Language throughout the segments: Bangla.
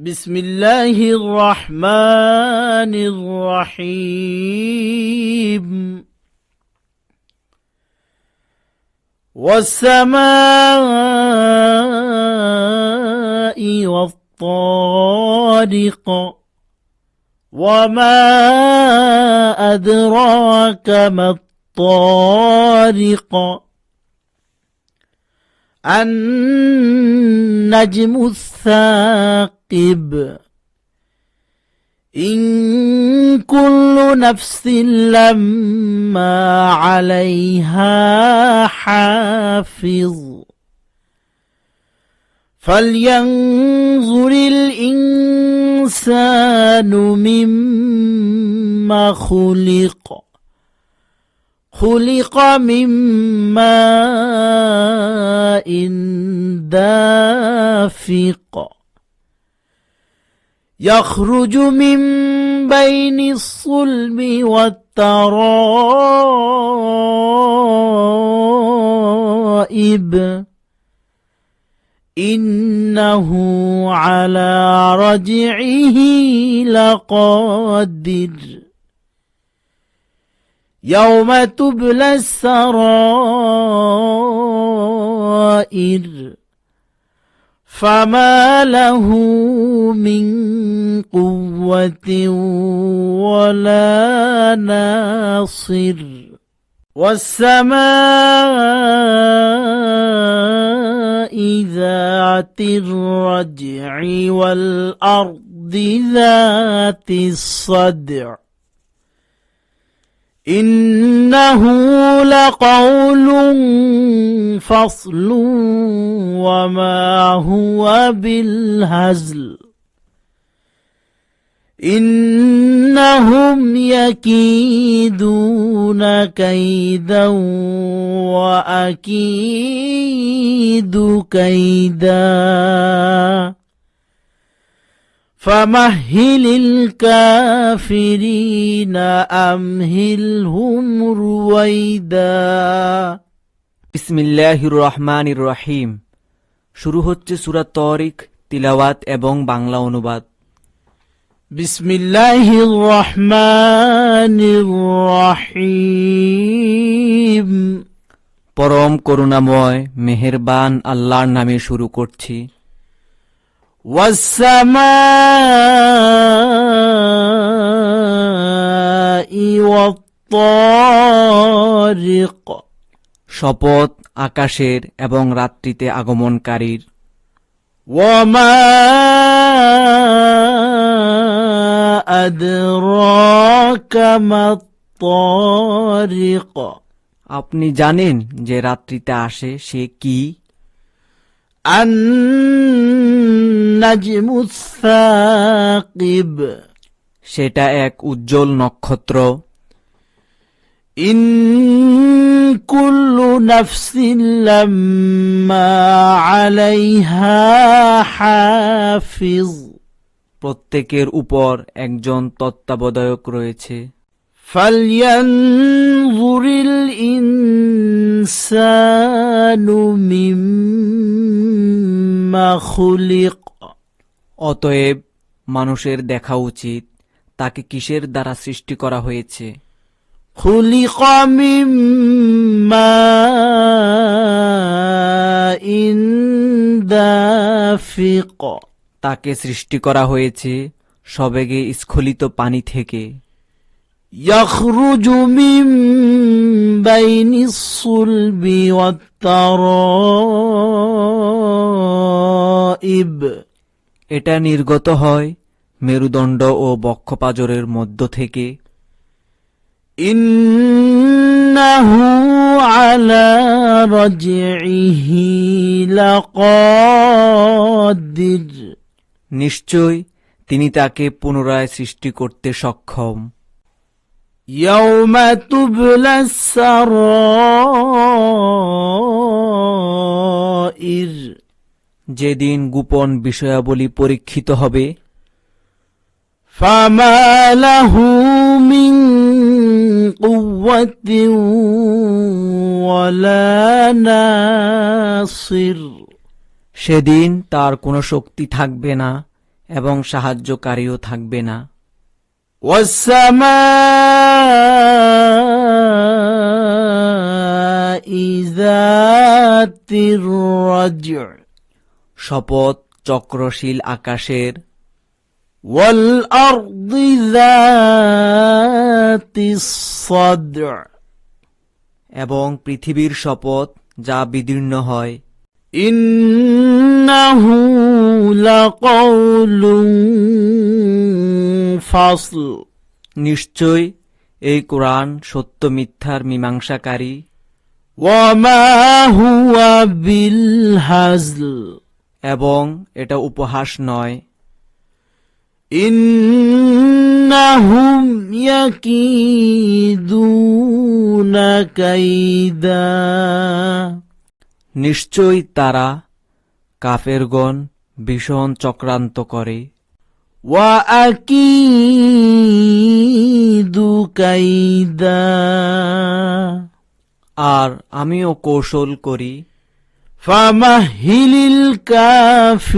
بسم الله الرحمن الرحيم والسماء والطارق وما أدراك ما الطارق النجم الثاقب إن كل نفس لما عليها حافظ فلينظر الإنسان مما خلق من ماء دافق يخرج من بين الصلب والترائب إنه على رجعه لقادر يوم تبلى السرائر فما له من قوة ولا ناصر والسماء ذات الرجع والأرض ذات الصدع إنه لقول فصل وما هو بالهزل إنهم يكيدون كيدا وأكيد كيدا فمهل الكافرين أمهلهم رويدا বিসমিল্লাহির রহমানির রহিম। শুরু হচ্ছে সূরা তারিক, তিলাওয়াত এবং বাংলা অনুবাদ। বিসমিল্লাহির রহমানির রহিম। পরম করুণাময় মেহেরবান আল্লাহর নামে শুরু করছি। ওয়াস-সামাই ওয়াত-তারিক, শপথ আকাশের এবং রাত্রিতে আগমনকারীর। ওয়ামা আদরাকা মাত-তারিক, আপনি জানেন যে রাত্রিতে আসে সে কি? আন-নাজমুস সাকিব, সেটা এক উজ্জ্বল নক্ষত্র। ইন কুল্লু নাফসিন লাম্মা আলাইহা হাফিজ, প্রত্যেকের উপর একজন তত্ত্বাবধায়ক রয়েছে। ফালয়ানজুরিল ইনসানু মিম্মা খুলিক, অতএব মানুষের দেখা উচিত তাকে কিসের দ্বারা সৃষ্টি করা হয়েছে। খুলিকা মিন মাইন দাফিক, তাকে সৃষ্টি করা হয়েছে সবেগে স্খলিত পানি থেকে। ইয়াখরুজু মিন বাইনিস সুলবি ওয়াত-তারাইব, এটা নির্গত হয় মেরুদণ্ড ও বক্ষপাজরের মধ্য থেকে। ইন্নাহু আলা রাজইহি লাকাদির, নিশ্চয় তিনি তাকে পুনরায় সৃষ্টি করতে সক্ষম। ইয়াউমা তুবলাস সারাইর, যেদিন গোপন বিষয়াবলী পরীক্ষিত হবে। ফামা লাহু মিন কুওয়াতিন ওয়ালা নাসির, সেদিন তার কোনো শক্তি থাকবে না এবং সাহায্যকারীও থাকবে না। والسماء ذات الرجع শপথ চক্রশীল আকাশের, والأرض ذات الصدع এবং পৃথিবীর শপথ যা বিদীর্ণ হয়। إنه لقول فصل নিশ্চয় এই কোরআন সত্য মিথ্যার মীমাংসাকারী। وما هو بالهزل এবং এটা উপহাস নয়। إنهم يكيدون كيدا নিশ্চয় তারা কাফেরগণ ভীষণ চক্রান্ত করে। وأكيد كيدا আর আমিও কৌশল করি। فمهل الكافرين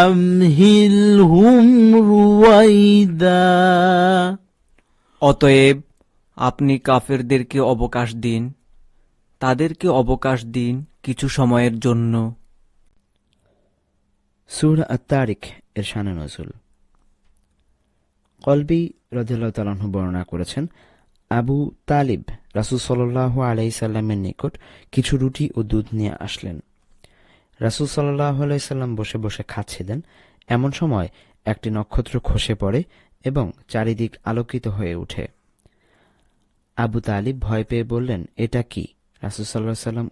أمهلهم رويدا অতএব আপনি কাফেরদেরকে অবকাশ দিন, তাদেরকে অবকাশ দিন কিছু সময়ের জন্য। সূরা আত-তারিক এর শানে নজুল। কলবি রাদিয়াল্লাহু তাআলা আনহু বর্ণনা করেছেন, আবু তালিব রাসূল সাল্লাল্লাহু আলাইহি সাল্লামের নিকট কিছু রুটি ও দুধ নিয়ে আসলেন। রাসূল সাল্লাল্লাহু আলাইহি সাল্লাম বসে বসে খাচ্ছিলেন। এমন সময় একটি নক্ষত্র খসে পড়ে এবং চারিদিক আলোকিত হয়ে ওঠে। আবু তালিব ভয় পেয়ে বললেন, এটা কি? রাসূল সাল্লাল্লাহু আলাইহি সাল্লাম